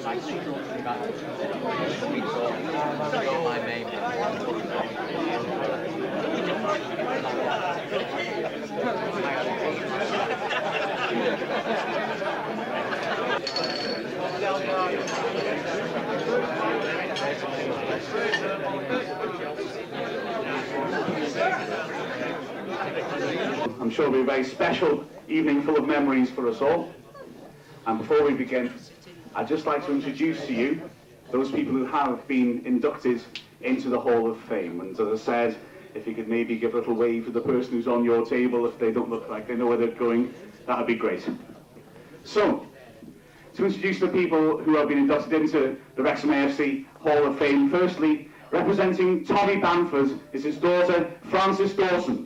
I'm sure it'll be a very special evening full of memories for us all. And before we begin, I'd just like to introduce to you those people who have been inducted into the Hall of Fame. And as I said, if you could maybe give a little wave to the person who's on your table, if they don't look like they know where they're going, that would be great. So, to introduce the people who have been inducted into the Wrexham AFC Hall of Fame, firstly, representing Tommy Bamford is his daughter, Frances Dawson.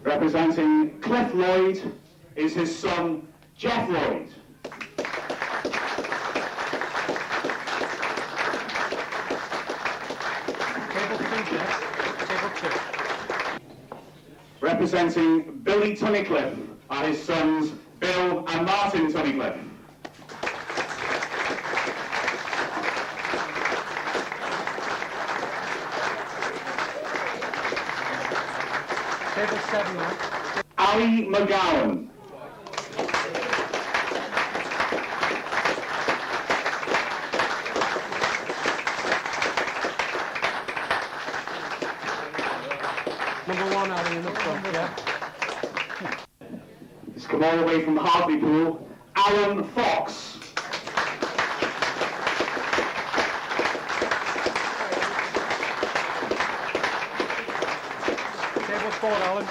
Representing Cliff Lloyd is his son, Jeff Lloyd. Representing Billy Tunnicliffe are his sons, Bill and Martin Tunnicliffe. Table 7, man. Ali McGowan. Number 1, Ali, in the front, yeah. He's come all the way from Hartlepool, Alan Fox. Table 4, Alan.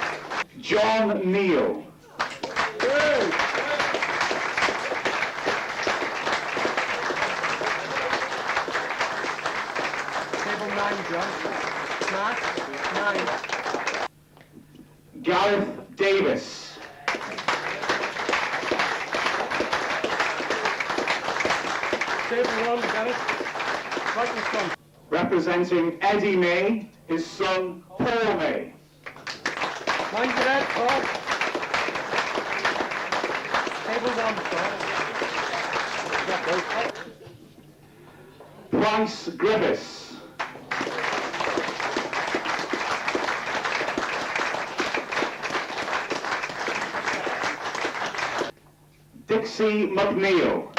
John Neal. Table 9, John. Mark, 9. Gareth Davis. Table 1, Gareth. Right in front. Representing Eddie May, his son, Paul May. Mind your head, Paul. Table 1, Paul. Bryce Griffiths. Dixie McDonald.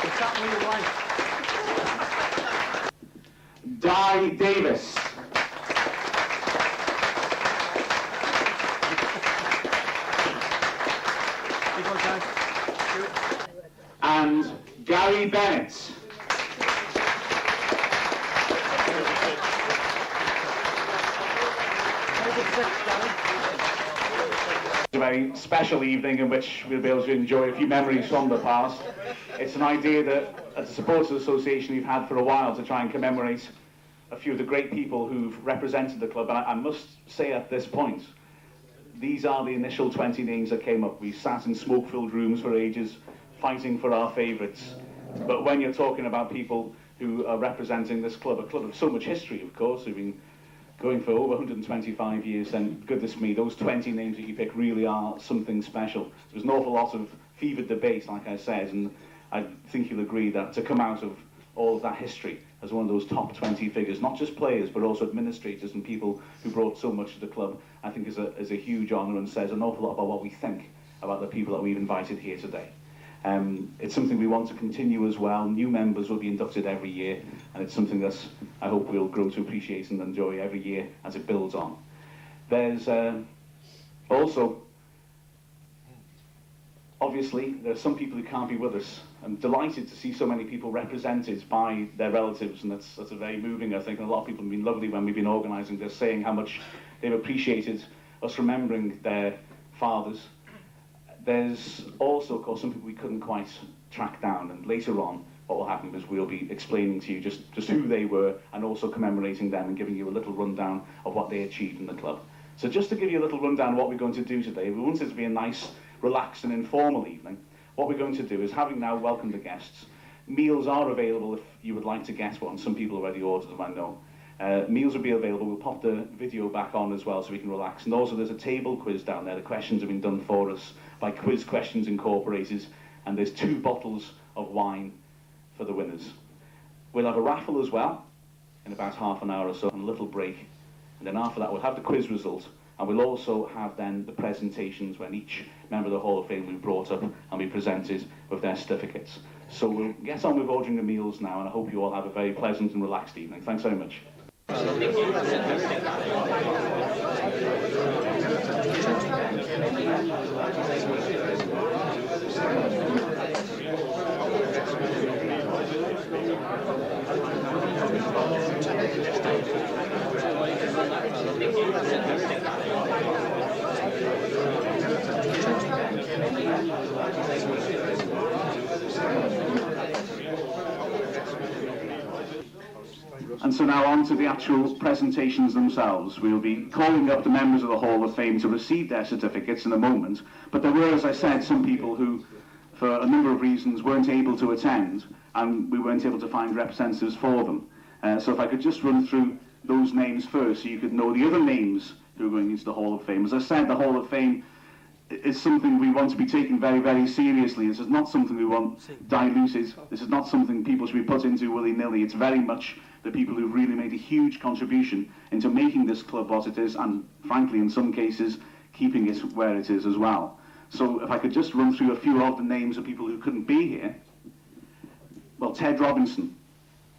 Is that what you like? Davis. And Gary Bennett. It's a very special evening in which we'll be able to enjoy a few memories from the past. It's an idea that, as a supporters association, we've had for a while to try and commemorate a few of the great people who've represented the club. And I must say at this point, these are the initial 20 names that came up. We sat in smoke-filled rooms for ages, fighting for our favourites. But when you're talking about people who are representing this club, a club of so much history, of course, who've been going for over 125 years, then goodness me, those 20 names that you pick really are something special. There's an awful lot of fevered debate, like I said, and I think you'll agree that to come out of all of that history as one of those top 20 figures, not just players, but also administrators and people who brought so much to the club, I think is a huge honour and says an awful lot about what we think about the people that we've invited here today. It's something we want to continue as well. New members will be inducted every year, and it's something that I hope we'll grow to appreciate and enjoy every year as it builds on. There's also, obviously, there are some people who can't be with us. I'm delighted to see so many people represented by their relatives, and that's very moving, I think. And a lot of people have been lovely when we've been organising this, saying how much they've appreciated us remembering their fathers. There's also, of course, some people we couldn't quite track down, and later on what will happen is we'll be explaining to you just who they were and also commemorating them and giving you a little rundown of what they achieved in the club. So just to give you a little rundown of what we're going to do today, we want it to be a nice, relaxed and informal evening, what we're going to do is, having now welcomed the guests, meals are available if you would like to get one. Some people already ordered them, I know. Meals will be available. We'll pop the video back on as well so we can relax. And also there's a table quiz down there. The questions have been done for us by Quiz Questions Incorporated, and there's 2 bottles of wine for the winners. We'll have a raffle as well in about half an hour or so, and a little break. And then after that we'll have the quiz result, and we'll also have then the presentations when each member of the Hall of Fame will be brought up and be presented with their certificates. So we'll get on with ordering the meals now, and I hope you all have a very pleasant and relaxed evening. Thanks very much. And so now on to the actual presentations themselves. We'll be calling up the members of the Hall of Fame to receive their certificates in a moment, but there were, as I said, some people who, for a number of reasons, weren't able to attend, and we weren't able to find representatives for them. So if I could just run through those names first so you could know the other names who are going into the Hall of Fame. As I said, the Hall of Fame is something we want to be taken very, very seriously. This is not something we want diluted. This is not something people should be put into willy-nilly. It's very much the people who've really made a huge contribution into making this club what it is, and frankly, in some cases, keeping it where it is as well. So if I could just run through a few of the names of people who couldn't be here. Well, Ted Robinson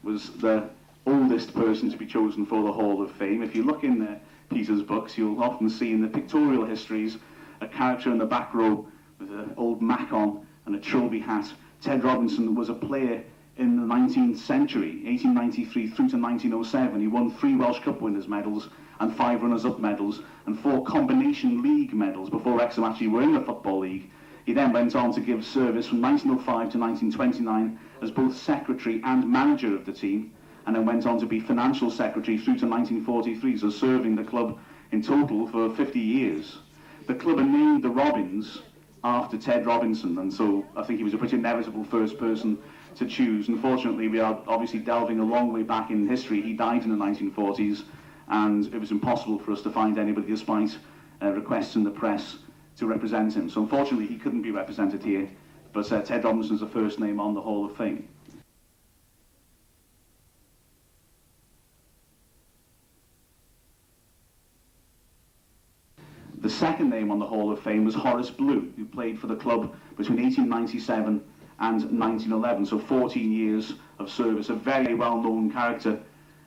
was the oldest person to be chosen for the Hall of Fame. If you look in Peter's books, you'll often see in the pictorial histories a character in the back row with an old mac on and a trilby hat. Ted Robinson was a player in the 19th century, 1893 through to 1907. He won 3 Welsh Cup winners' medals and 5 runners-up medals and 4 combination league medals before Wrexham actually were in the Football League. He then went on to give service from 1905 to 1929 as both secretary and manager of the team, and then went on to be financial secretary through to 1943, so serving the club in total for 50 years. The club are named the Robins after Ted Robinson, and so I think he was a pretty inevitable first person to choose. Unfortunately, we are obviously delving a long way back in history. He died in the 1940s, and it was impossible for us to find anybody, despite requests in the press, to represent him. So unfortunately, he couldn't be represented here, but Ted Robinson's the first name on the Hall of Fame. The second name on the Hall of Fame was Horace Blue, who played for the club between 1897 and 1911, so 14 years of service, a very well-known character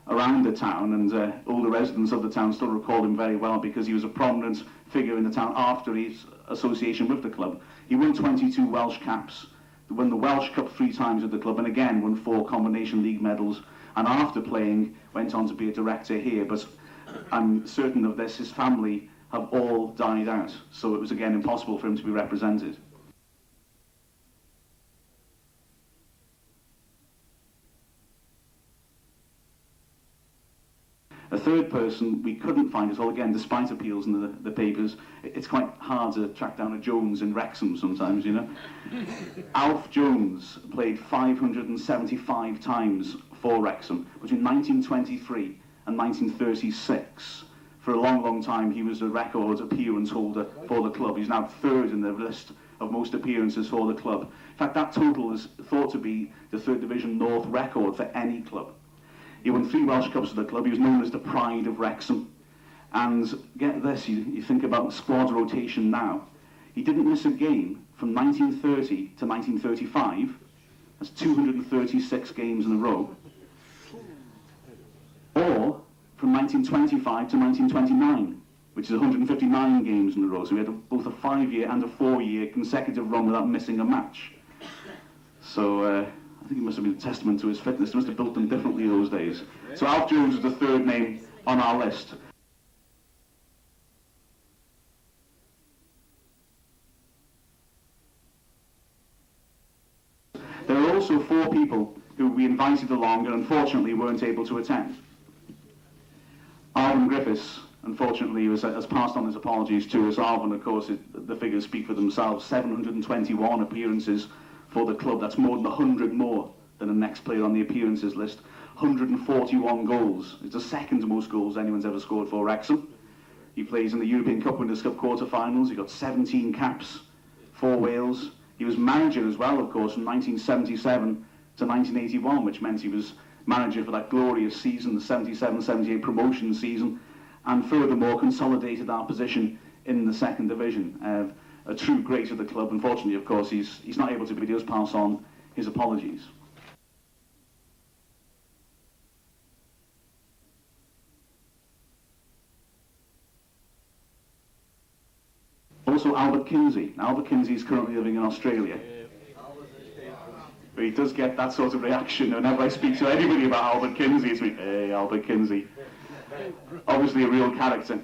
around the town, and all the residents of the town still recall him very well because he was a prominent figure in the town after his association with the club. He won 22 Welsh caps, won the Welsh Cup 3 times with the club, and again won 4 combination league medals, and after playing went on to be a director here, but I'm certain of this, his family have all died out, so it was again impossible for him to be represented. A third person we couldn't find at all, again, despite appeals in the papers. It's quite hard to track down a Jones in Wrexham sometimes, you know. Alf Jones played 575 times for Wrexham between 1923 and 1936. For a long, long time, he was a record appearance holder for the club. He's now 3rd in the list of most appearances for the club. In fact, that total is thought to be the 3rd Division North record for any club. He won 3 Welsh Cups for the club. He was known as the pride of Wrexham. And get this, you think about squad rotation now. He didn't miss a game from 1930 to 1935. That's 236 games in a row. Or from 1925 to 1929, which is 159 games in a row. So we had both a 5-year and a 4-year consecutive run without missing a match. So I think it must have been a testament to his fitness. He must have built them differently those days. So Alf Jones is the 3rd name on our list. There are also 4 people who we invited along and unfortunately weren't able to attend. Griffiths, unfortunately, he has passed on his apologies to us all, and of course the figures speak for themselves. 721 appearances for the club. That's more than 100 more than the next player on the appearances list. 141 goals. It's the second most goals anyone's ever scored for Wrexham. He plays in the European Cup Winners' Cup quarter-finals. He got 17 caps for Wales. He was manager as well, of course, from 1977 to 1981, which meant he was manager for that glorious season, the 77-78 promotion season, and furthermore consolidated our position in the second division. A true great of the club. Unfortunately, of course, he's not able to, but he does pass on his apologies. Also, Albert Kinsey. Albert Kinsey is currently living in Australia. But he does get that sort of reaction whenever I speak to anybody about Albert Kinsey. It's like, hey, Albert Kinsey. Obviously a real character.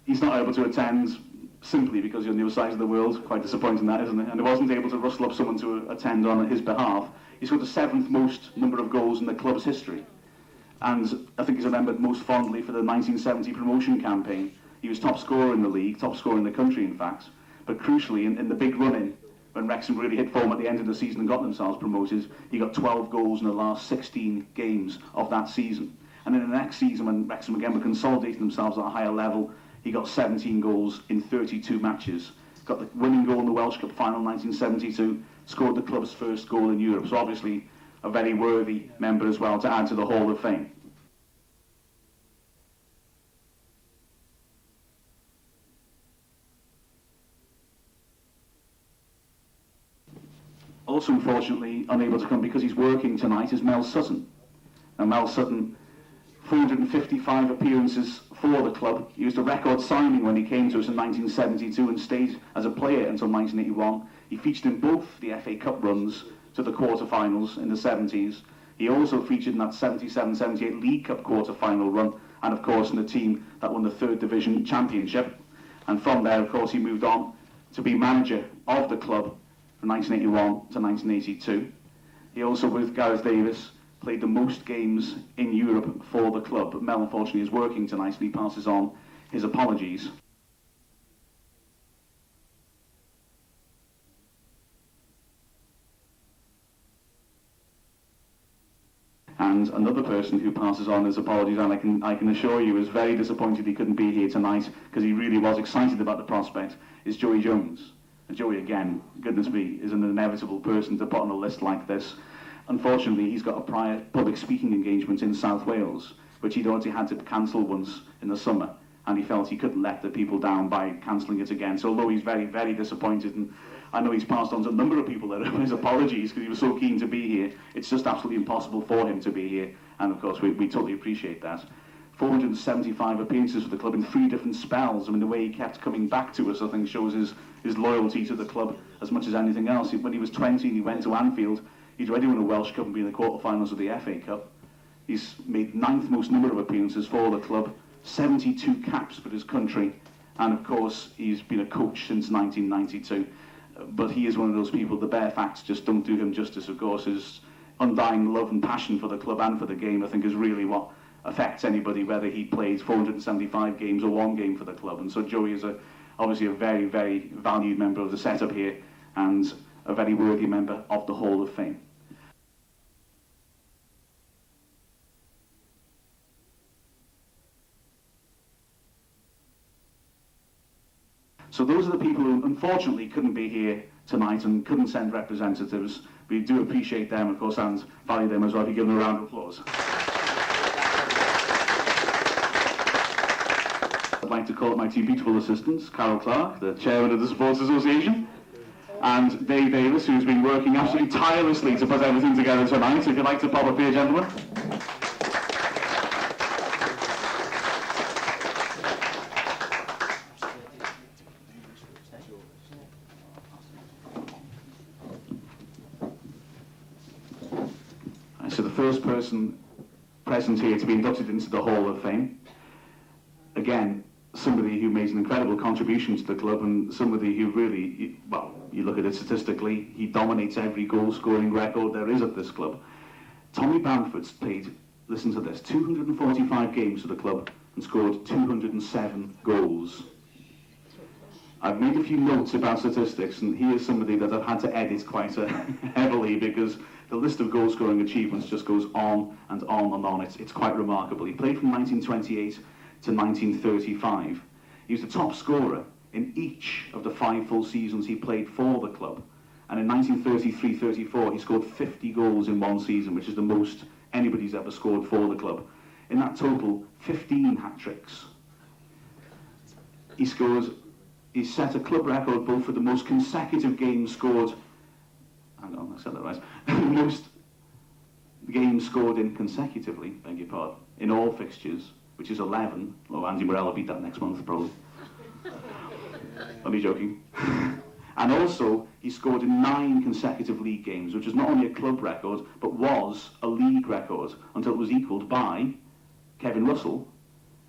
He's not able to attend simply because you're on the other side of the world. Quite disappointing that, isn't it? And he wasn't able to rustle up someone to attend on his behalf. He's got the 7th most number of goals in the club's history. And I think he's remembered most fondly for the 1970 promotion campaign. He was top scorer in the league, top scorer in the country, in fact. But crucially, in the big run-in, when Wrexham really hit form at the end of the season and got themselves promoted, he got 12 goals in the last 16 games of that season. And in the next season, when Wrexham again were consolidating themselves at a higher level, he got 17 goals in 32 matches. Got the winning goal in the Welsh Cup final in 1972, scored the club's first goal in Europe. So obviously a very worthy member as well to add to the Hall of Fame. Also, unfortunately, unable to come because he's working tonight is Mel Sutton. Now, Mel Sutton, 455 appearances for the club. He was a record signing when he came to us in 1972 and stayed as a player until 1981. He featured in both the FA Cup runs to the quarter-finals in the 70s. He also featured in that 77-78 League Cup quarter-final run, and of course in the team that won the 3rd Division Championship. And from there, of course, he moved on to be manager of the club from 1981 to 1982. He also, with Gareth Davis, played the most games in Europe for the club. But Mel, unfortunately, is working tonight, and he passes on his apologies. And another person who passes on his apologies, and I can assure you is very disappointed he couldn't be here tonight, because he really was excited about the prospect, is Joey Jones. And Joey, again, goodness me, is an inevitable person to put on a list like this. Unfortunately, he's got a prior public speaking engagement in South Wales, which he'd already had to cancel once in the summer, and he felt he couldn't let the people down by cancelling it again. So although he's very, very disappointed, and I know he's passed on to a number of people that his apologies because he was so keen to be here, it's just absolutely impossible for him to be here, and of course we totally appreciate that. 475 appearances for the club in 3 different spells. I mean, the way he kept coming back to us, I think, shows his loyalty to the club as much as anything else. When he was 20 and he went to Anfield, he'd already won a Welsh Cup and been in the quarter-finals of the FA Cup. He's made 9th most number of appearances for the club, 72 caps for his country, and of course he's been a coach since 1992. But he is one of those people, the bare facts just don't do him justice. Of course, his undying love and passion for the club and for the game, I think, is really what affects anybody, whether he plays 475 games or 1 game for the club. And so Joey is obviously a very, very valued member of the setup here, and a very worthy member of the Hall of Fame. So those are the people who unfortunately couldn't be here tonight and couldn't send representatives. We do appreciate them, of course, and value them as well. If you give them a round of applause. I'd like to call up my 2 beautiful assistants, Carol Clark, the chairman of the Supporters Association, and Dave Davis, who's been working absolutely tirelessly to put everything together tonight. So if you'd like to pop up here, gentlemen. So the first person present here to be inducted into the Hall of Fame, again, somebody who made an incredible contribution to the club, and somebody who really, well, you look at it statistically, he dominates every goal-scoring record there is at this club. Tommy Bamford's played, listen to this, 245 games for the club and scored 207 goals. I've made a few notes about statistics, and here's somebody that I've had to edit quite heavily because the list of goal-scoring achievements just goes on and on and on. It's quite remarkable. He played from 1928 to 1935. He was the top scorer in each of the 5 full seasons he played for the club. And in 1933-34, he scored 50 goals in one season, which is the most anybody's ever scored for the club. In that total, 15 hat-tricks. He set a club record both for the most consecutive games scored, hang on, I said that right, most games scored in consecutively, beg your pardon, in all fixtures, which is 11. Oh, Andy Morel will beat that next month, probably. I'm joking. And also, he scored in 9 consecutive league games, which is not only a club record, but was a league record, until it was equalled by Kevin Russell,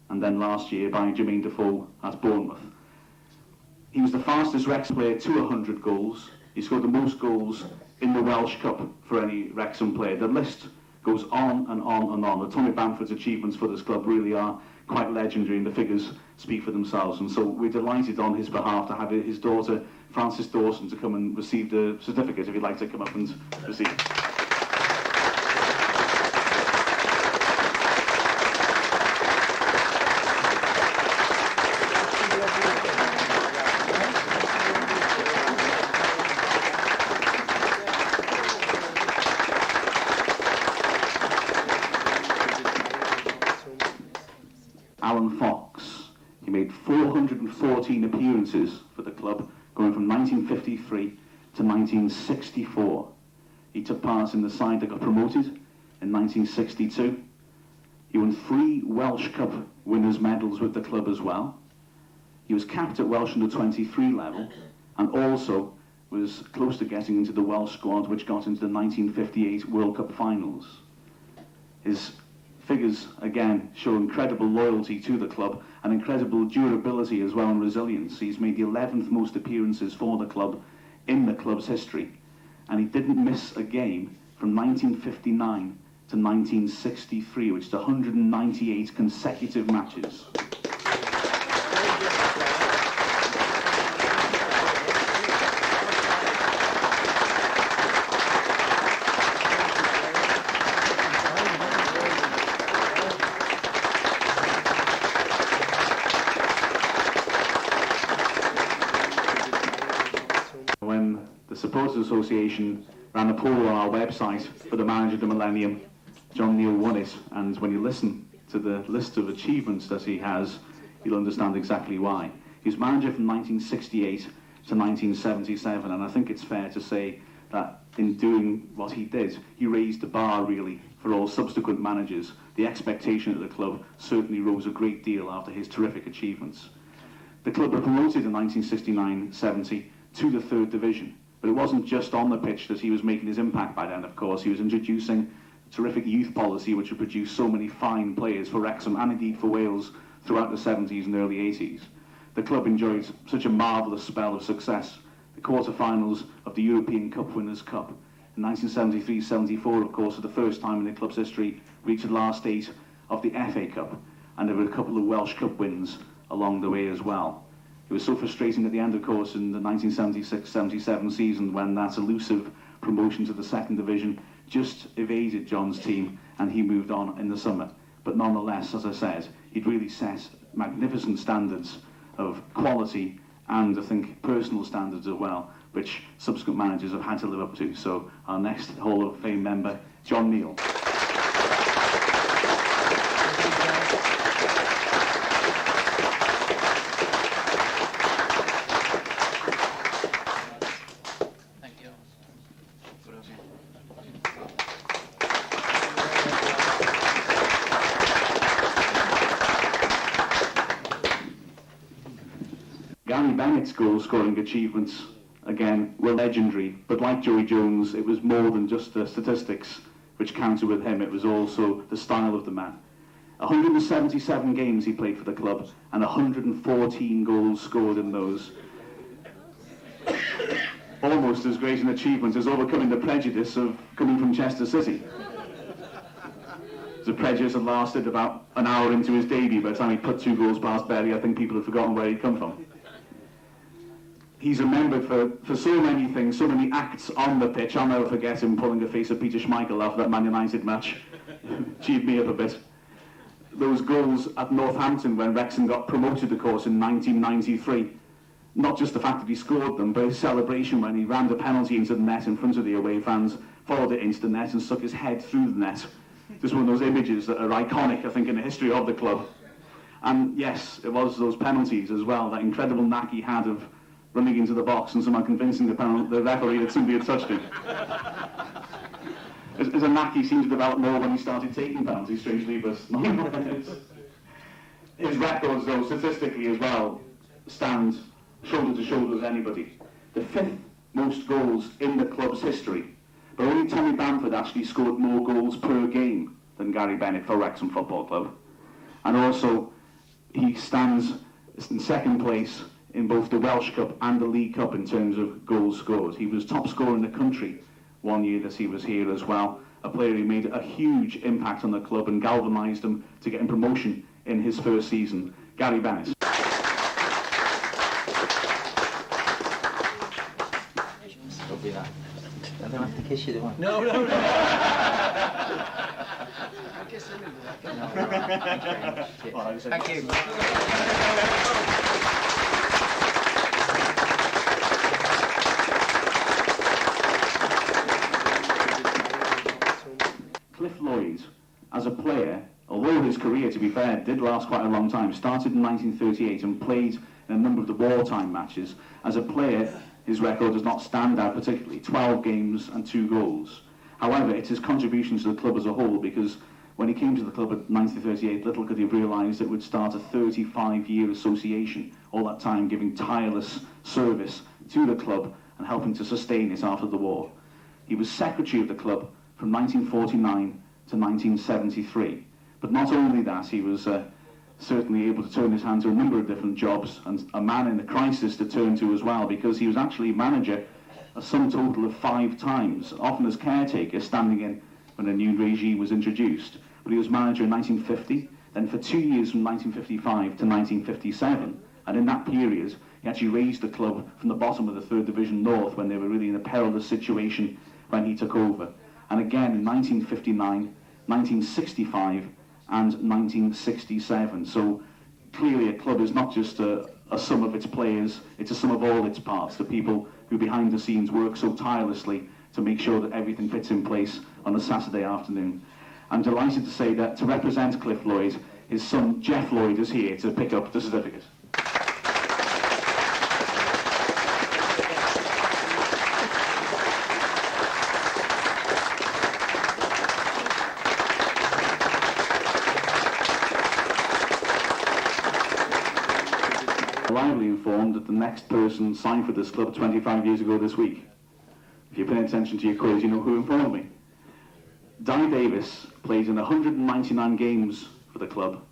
and then last year by Jermaine Defoe at Bournemouth. He was the fastest Wrexham player to 100 goals. He scored the most goals in the Welsh Cup for any Wrexham player. The list goes on and on and on. The Tommy Bamford's achievements for this club really are quite legendary, and the figures speak for themselves. And so we're delighted on his behalf to have his daughter, Frances Dawson, to come and receive the certificate, if you'd like to come up and receive it. Alan Fox, he made 414 appearances for the club, going from 1953 to 1964. He took part in the side that got promoted in 1962. He won 3 Welsh Cup winners' medals with the club as well. He was capped at Welsh under-23 level, and also was close to getting into the Welsh squad, which got into the 1958 World Cup finals. His figures, again, show incredible loyalty to the club and incredible durability as well, and resilience. He's made the 11th most appearances for the club in the club's history, and he didn't miss a game from 1959 to 1963, which is 198 consecutive matches. When the Supporters Association ran a poll on our website for the Manager of the Millennium, John Neal won it, and when you listen to the list of achievements that he has, you'll understand exactly why. He was manager from 1968 to 1977, and I think it's fair to say that in doing what he did, he raised the bar really for all subsequent managers. The expectation at the club certainly rose a great deal after his terrific achievements. The club were promoted in 1969-70 to the 3rd Division, but it wasn't just on the pitch that he was making his impact by then, of course. He was introducing a terrific youth policy which had produced so many fine players for Wrexham and indeed for Wales throughout the 70s and early 80s. The club enjoyed such a marvellous spell of success. The quarter-finals of the European Cup Winners' Cup in 1973-74, of course, for the first time in the club's history, reached the last 8 of the FA Cup, and there were a couple of Welsh Cup wins along the way as well. It was so frustrating at the end, of course, in the 1976-77 season when that elusive promotion to the 2nd Division just evaded John's team and he moved on in the summer. But nonetheless, as I said, he'd really set magnificent standards of quality and, I think, personal standards as well, which subsequent managers have had to live up to. So our next Hall of Fame member, John Neal. Bennett's goal-scoring achievements, again, were legendary, but like Joey Jones, it was more than just the statistics which counted with him, it was also the style of the man. 177 games he played for the club, and 114 goals scored in those. Almost as great an achievement as overcoming the prejudice of coming from Chester City. The prejudice had lasted about an hour into his debut. By the time he put 2 goals past Berry, I think people had forgotten where he'd come from. He's remembered for so many things, so many acts on the pitch. I'll never forget him pulling the face of Peter Schmeichel after that Man United match. Cheered me up a bit. Those goals at Northampton when Wrexham got promoted, of course, in 1993. Not just the fact that he scored them, but his celebration when he ran the penalty into the net in front of the away fans, followed it into the net and stuck his head through the net. Just one of those images that are iconic, I think, in the history of the club. And yes, it was those penalties as well, that incredible knack he had of running into the box and someone convincing the referee that somebody had touched him. As a knack he seemed to develop more when he started taking penalties, strangely, but his records, though, statistically as well, stand shoulder to shoulder with anybody. The 5th most goals in the club's history, but only Tommy Bamford actually scored more goals per game than Gary Bennett for Wrexham Football Club. And also, he stands in 2nd place in both the Welsh Cup and the League Cup in terms of goals scored. He was top scorer in the country one year that he was here as well. A player who made a huge impact on the club and galvanised them to get him promotion in his first season. Gary Bennett. I don't have to kiss you, do I? No. Thank you. Cliff Lloyd, as a player, although his career, to be fair, did last quite a long time, started in 1938 and played in a number of the wartime matches. As a player, his record does not stand out particularly, 12 games and 2 goals. However, it's his contributions to the club as a whole, because when he came to the club in 1938, little could he have realised it would start a 35-year association, all that time giving tireless service to the club and helping to sustain it after the war. He was secretary of the club from 1949 to 1973. But not only that, he was certainly able to turn his hand to a number of different jobs, and a man in a crisis to turn to as well, because he was actually manager a sum total of 5 times, often as caretaker, standing in when a new regime was introduced. But he was manager in 1950, then for 2 years from 1955 to 1957, and in that period he actually raised the club from the bottom of the 3rd Division North when they were really in a perilous situation when he took over. And again in 1959, 1965 and 1967. So clearly a club is not just a sum of its players, it's a sum of all its parts, the people who behind the scenes work so tirelessly to make sure that everything fits in place on a Saturday afternoon. I'm delighted to say that to represent Cliff Lloyd, his son Jeff Lloyd is here to pick up the certificate. Lively informed that the next person signed for this club 25 years ago this week. If you're paying attention to your quiz, you know who informed me. Gareth Davis played in 199 games for the club,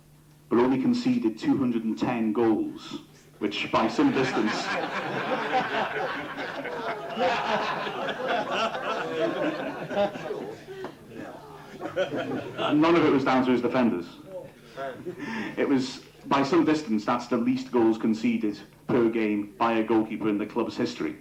but only conceded 210 goals, which by some distance... None of it was down to his defenders. It was, by some distance, that's the least goals conceded per game by a goalkeeper in the club's history.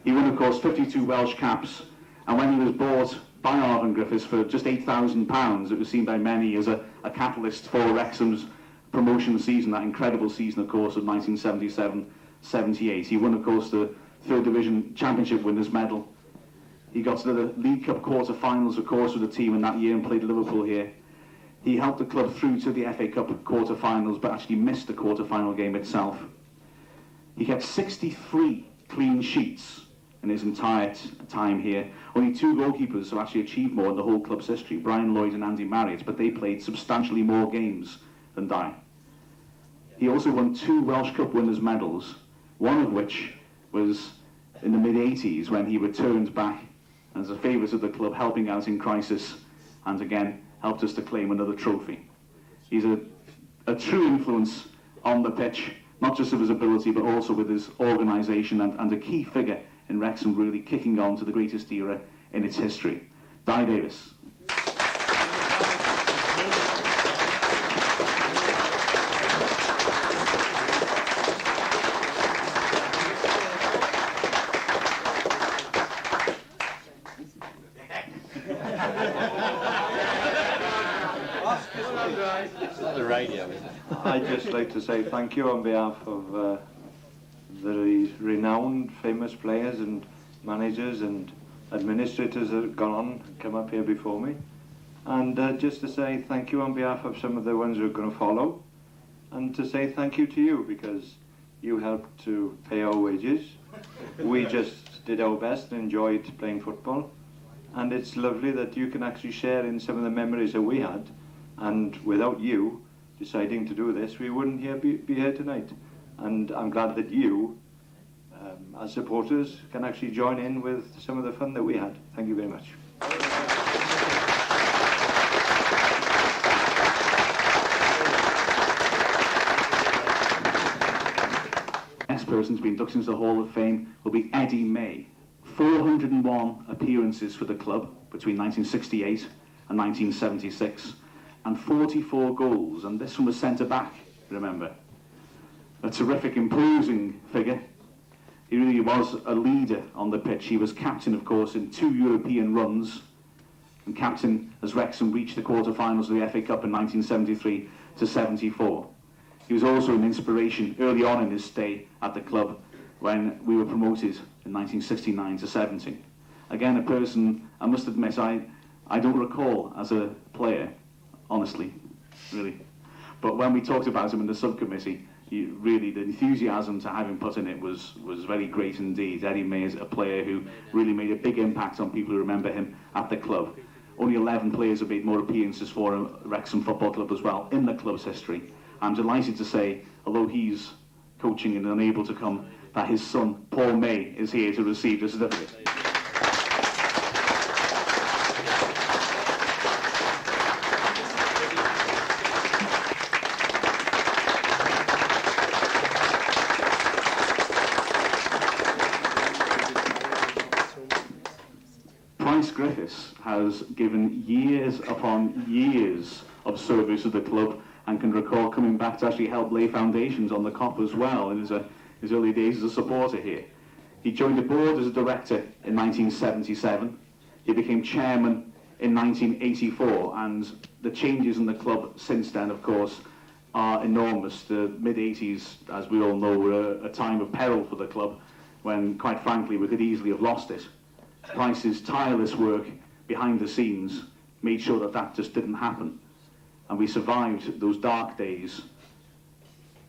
He won, of course, 52 Welsh caps, and when he was bought by Arvin Griffiths for just £8,000, it was seen by many as a catalyst for Wrexham's promotion season, that incredible season, of course, of 1977-78. He won, of course, the 3rd Division Championship winners' medal. He got to the League Cup quarter-finals, of course, with the team in that year and played Liverpool here. He helped the club through to the FA Cup quarter-finals, but actually missed the quarter-final game itself. He kept 63 clean sheets in his entire time here. Only 2 goalkeepers have actually achieved more in the whole club's history, Brian Lloyd and Andy Marriott, but they played substantially more games than Di. He also won 2 Welsh Cup winners' medals, one of which was in the mid-80s when he returned back as a favourite of the club, helping out in crisis, and again helped us to claim another trophy. He's a true influence on the pitch, not just of his ability, but also with his organisation, and a key figure in Wrexham really kicking on to the greatest era in its history. Gareth Davis. I'd just like to say thank you on behalf of the renowned, famous players and managers and administrators that have gone on and come up here before me. And just to say thank you on behalf of some of the ones who are going to follow. And to say thank you to you, because you helped to pay our wages. We just did our best and enjoyed playing football. And it's lovely that you can actually share in some of the memories that we had. And without you deciding to do this, we wouldn't be here tonight. And I'm glad that you, as supporters, can actually join in with some of the fun that we had. Thank you very much. Next person to be inducted into the Hall of Fame will be Eddie May. 401 appearances for the club between 1968 and 1976. And 44 goals, and this from a centre-back, remember. A terrific, imposing figure. He really was a leader on the pitch. He was captain, of course, in 2 European runs, and captain as Wrexham reached the quarter-finals of the FA Cup in 1973 to 74. He was also an inspiration early on in his stay at the club when we were promoted in 1969 to 70. Again, a person, I must admit, I don't recall as a player, honestly, really. But when we talked about him in the subcommittee, really the enthusiasm to have him put in it was very great indeed. Eddie May is a player who really made a big impact on people who remember him at the club. Only 11 players have made more appearances for Wrexham Football Club as well in the club's history. I'm delighted to say, although he's coaching and unable to come, that his son, Paul May, is here to receive the certificate. Griffiths has given years upon years of service to the club and can recall coming back to actually help lay foundations on the Kop as well in his early days as a supporter here. He joined the board as a director in 1977. He became chairman in 1984, and the changes in the club since then, of course, are enormous. The mid-80s, as we all know, were a time of peril for the club when, quite frankly, we could easily have lost it. Price's tireless work behind the scenes made sure that that just didn't happen. And we survived those dark days.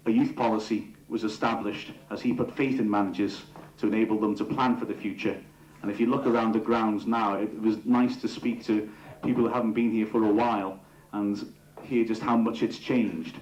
A youth policy was established as he put faith in managers to enable them to plan for the future. And if you look around the grounds now, it was nice to speak to people who haven't been here for a while and hear just how much it's changed.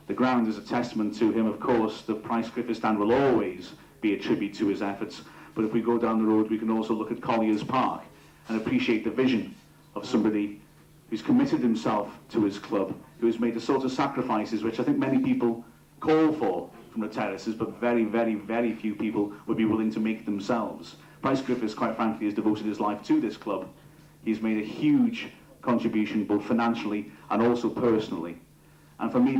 The ground is a testament to him, of course. The Price Griffiths stand will always be a tribute to his efforts. But if we go down the road, we can also look at Collier's Park and appreciate the vision of somebody who's committed himself to his club, who has made the sort of sacrifices which I think many people call for from the terraces, but very, very, very few people would be willing to make themselves. Price Griffiths, quite frankly, has devoted his life to this club. He's made a huge contribution, both financially and also personally. And for me,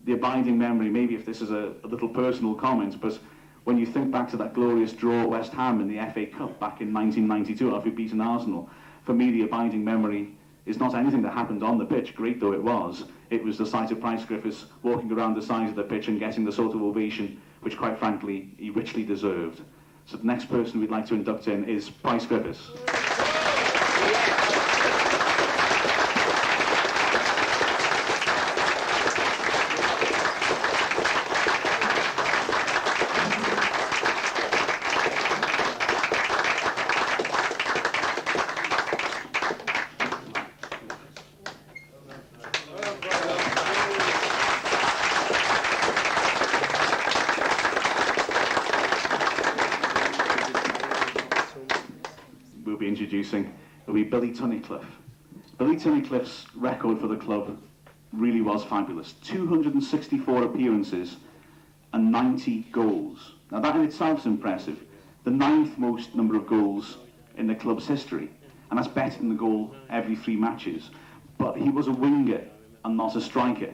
the abiding memory, maybe if this is a little personal comment, but when you think back to that glorious draw at West Ham in the FA Cup back in 1992 after we'd beaten Arsenal, for me the abiding memory is not anything that happened on the pitch, great though it was the sight of Price Griffiths walking around the sides of the pitch and getting the sort of ovation which, quite frankly, he richly deserved. So the next person we'd like to induct in is Price Griffiths. Will be Billy Tunnicliffe. Billy Tunnicliffe's record for the club really was fabulous. 264 appearances and 90 goals. Now that in itself is impressive. The 9th most number of goals in the club's history. And that's better than the goal every 3 matches. but he was a winger and not a striker.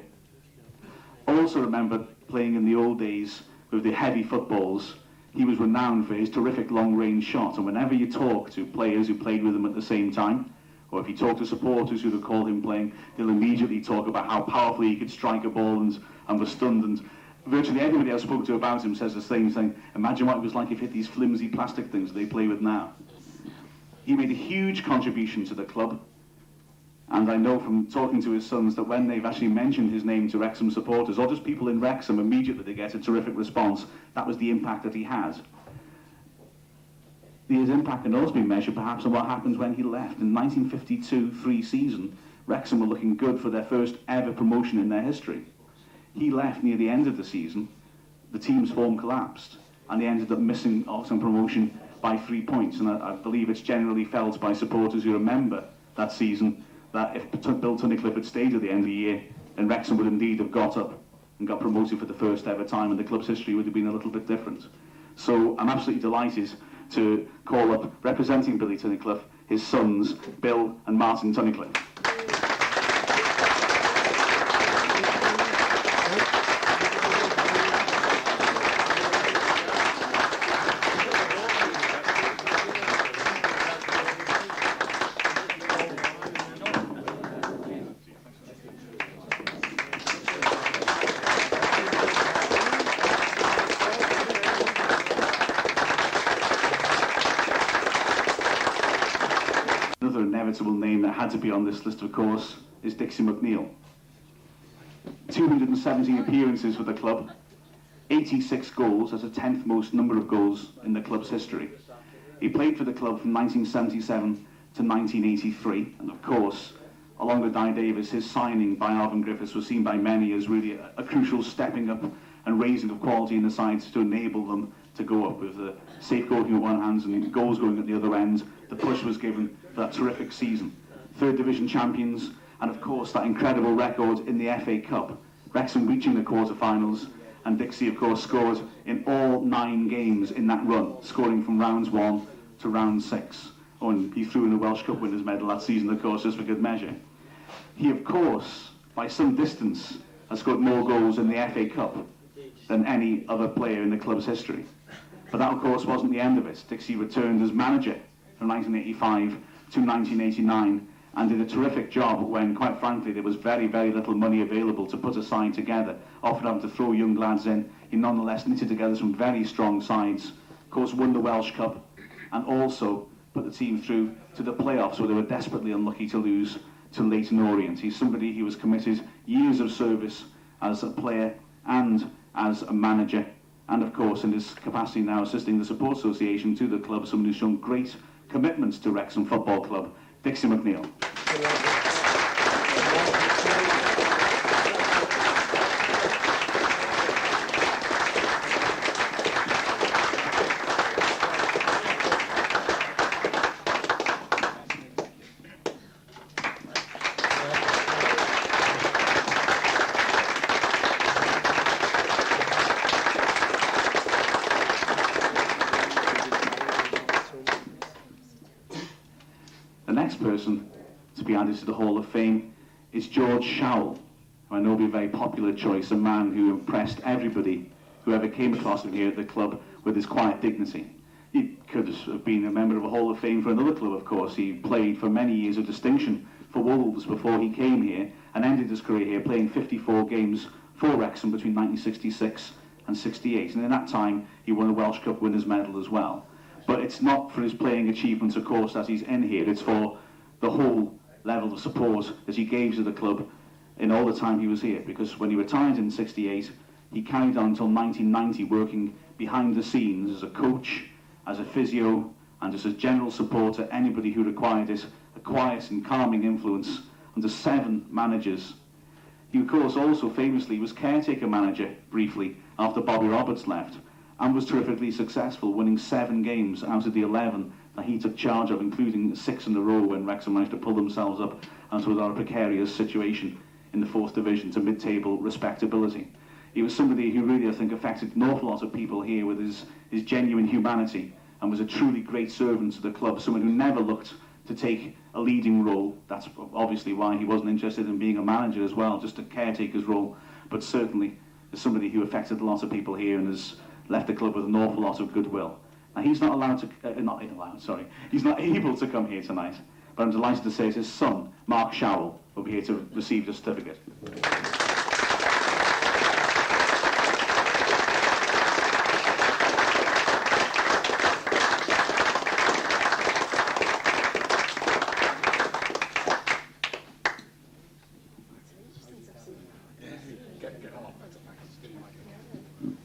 I also remember playing in the old days with the heavy footballs. He was renowned for his terrific long-range shot, and whenever you talk to players who played with him at the same time, or if you talk to supporters who recall him playing, they'll immediately talk about how powerfully he could strike a ball and was stunned. And virtually everybody I spoke to about him says the same thing. Imagine what it was like if he had these flimsy plastic things they play with now. He made a huge contribution to the club, and I know from talking to his sons that when they've actually mentioned his name to Wrexham supporters, or just people in Wrexham, immediately they get a terrific response. That was the impact that he had. His impact can also be measured perhaps on what happened when he left. In 1952-3 season, Wrexham were looking good for their first ever promotion in their history. He left near the end of the season, the team's form collapsed, and they ended up missing out on promotion by 3 points. And I believe it's generally felt by supporters who remember that season that if Bill Tunnicliffe had stayed at the end of the year, then Wrexham would indeed have got up and got promoted for the first ever time, and the club's history would have been a little bit different. So I'm absolutely delighted to call up, representing Billy Tunnicliffe, his sons, Bill and Martin Tunnicliffe. Another inevitable name that had to be on this list, of course, is Dixie McDonald. 217 appearances for the club, 86 goals, that's the 10th most number of goals in the club's history. He played for the club from 1977 to 1983, and of course, along with Gareth Davis, his signing by Alvin Griffiths was seen by many as really a crucial stepping up and raising of quality in the sides to enable them to go up with the safeguarding at one hand and goals going at the other end. The push was given for that terrific season. Third division champions, and of course that incredible record in the FA Cup. Wrexham reaching the quarter-finals, and Dixie of course scored in all 9 games in that run, scoring from rounds 1 to round 6. Oh, and he threw in the Welsh Cup winners' medal that season, of course, just for good measure. He of course, by some distance, has scored more goals in the FA Cup than any other player in the club's history. But that of course wasn't the end of it. Dixie returned as manager from 1985 to 1989 and did a terrific job when, quite frankly, there was very, very little money available to put a side together, often having to throw young lads in. He nonetheless knitted together some very strong sides, of course won the Welsh Cup, and also put the team through to the playoffs where they were desperately unlucky to lose to Leyton Orient. He's somebody who was committed, years of service as a player and as a manager, and of course in his capacity now assisting the Support Association to the club, somebody who's shown great commitments to Wrexham Football Club, Dixie McDonald. The next person to be added to the Hall of Fame is George Showell, who I know will be a very popular choice, a man who impressed everybody who ever came across him here at the club with his quiet dignity. He could have been a member of a Hall of Fame for another club, of course. He played for many years of distinction for Wolves before he came here and ended his career here playing 54 games for Wrexham between 1966 and 68. And in that time, he won a Welsh Cup winners' medal as well. But it's not for his playing achievements, of course, that he's in here. It's for the whole level of support that he gave to the club in all the time he was here. Because when he retired in 68, he carried on until 1990 working behind the scenes as a coach, as a physio, and as a general support to anybody who required it, a quiet and calming influence under 7 managers. He, of course, also famously was caretaker manager briefly after Bobby Roberts left, and was terrifically successful, winning 7 games out of the 11 that he took charge of, including 6 in a row when Wrexham managed to pull themselves up out of a precarious situation in the 4th division to mid-table respectability. He was somebody who really, I think, affected an awful lot of people here with his genuine humanity, and was a truly great servant to the club, someone who never looked to take a leading role. That's obviously why he wasn't interested in being a manager as well, just a caretaker's role. But certainly, as somebody who affected a lot of people here and has left the club with an awful lot of goodwill. Now, he's not allowed to, he's not able to come here tonight, but I'm delighted to say it's his son, Mark Showell, will be here to receive the certificate.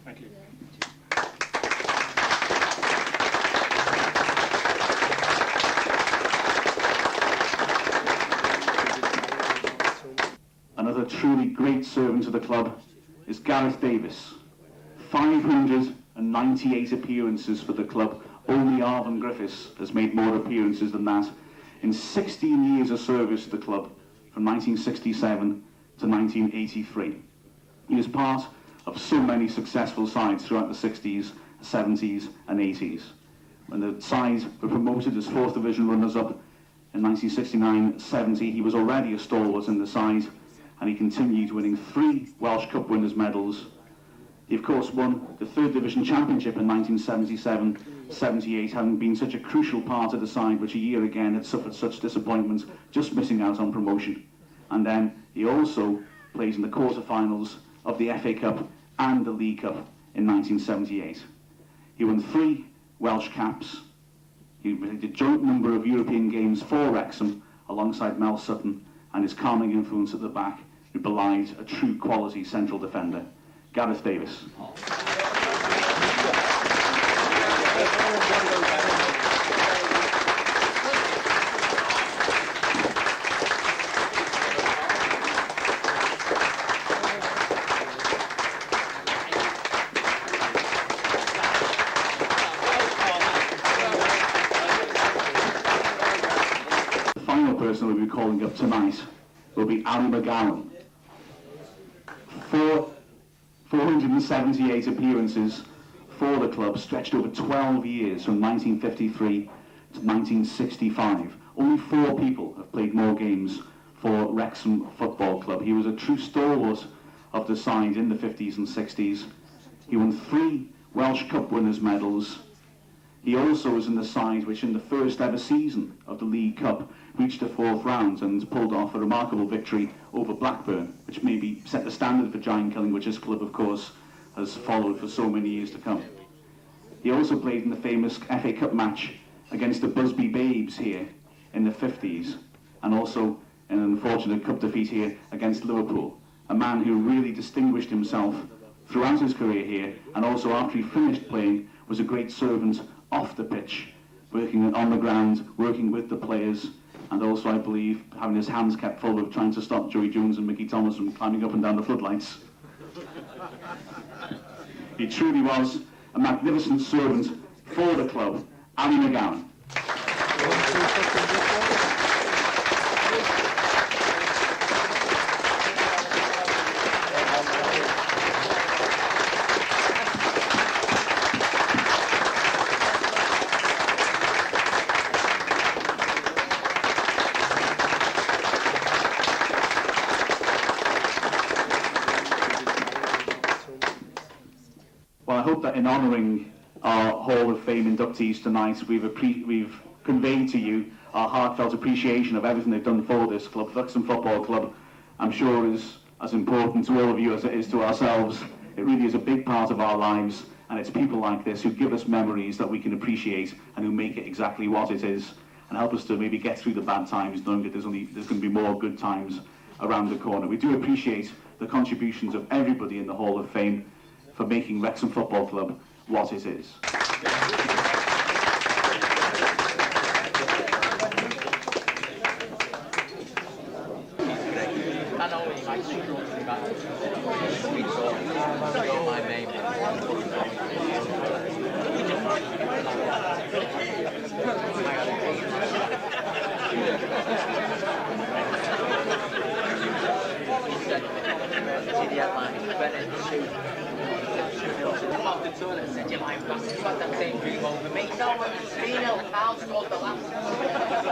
Thank you. Another truly great servant of the club is Gareth Davis. 598 appearances for the club. Only Arvin Griffiths has made more appearances than that. In 16 years of service to the club, from 1967 to 1983. He was part of so many successful sides throughout the 60s, 70s and 80s. When the sides were promoted as 4th Division runners-up in 1969-70, he was already a stalwart in the side, and he continued winning 3 Welsh Cup winners' medals. He of course won the 3rd Division Championship in 1977-78, having been such a crucial part of the side, which a year again had suffered such disappointment, just missing out on promotion. And then he also plays in the quarter-finals of the FA Cup and the League Cup in 1978. He won 3 Welsh caps. He played a joint number of European games for Wrexham alongside Mel Sutton, and his calming influence at the back, who belied a true quality central defender, Gareth Davis. The final person we'll be calling up tonight will be McGowan. 478 appearances for the club, stretched over 12 years from 1953 to 1965. Only 4 people have played more games for Wrexham Football Club. He was a true stalwart of the side in the 50s and 60s. He won 3 Welsh Cup winners' medals. He also was in the side which in the first ever season of the League Cup reached the 4th round and pulled off a remarkable victory over Blackburn, which maybe set the standard for giant killing, which this club of course has followed for so many years to come. He also played in the famous FA Cup match against the Busby Babes here in the 50s, and also in an unfortunate cup defeat here against Liverpool. A man who really distinguished himself throughout his career here, and also after he finished playing was a great servant off the pitch, working on the ground, working with the players, and also, I believe, having his hands kept full of trying to stop Joey Jones and Mickey Thomas from climbing up and down the floodlights. He truly was a magnificent servant for the club, McGowan. Well, I hope that in honouring our Hall of Fame inductees tonight, we've conveyed to you our heartfelt appreciation of everything they've done for this club. Wrexham Football Club, I'm sure, is as important to all of you as it is to ourselves. It really is a big part of our lives, and it's people like this who give us memories that we can appreciate and who make it exactly what it is, and help us to maybe get through the bad times, knowing that there's going to be more good times around the corner. We do appreciate the contributions of everybody in the Hall of Fame for making Wrexham Football Club what it is. Said you like, that's that same dream over me. No, it was 3-0. Al scored the last.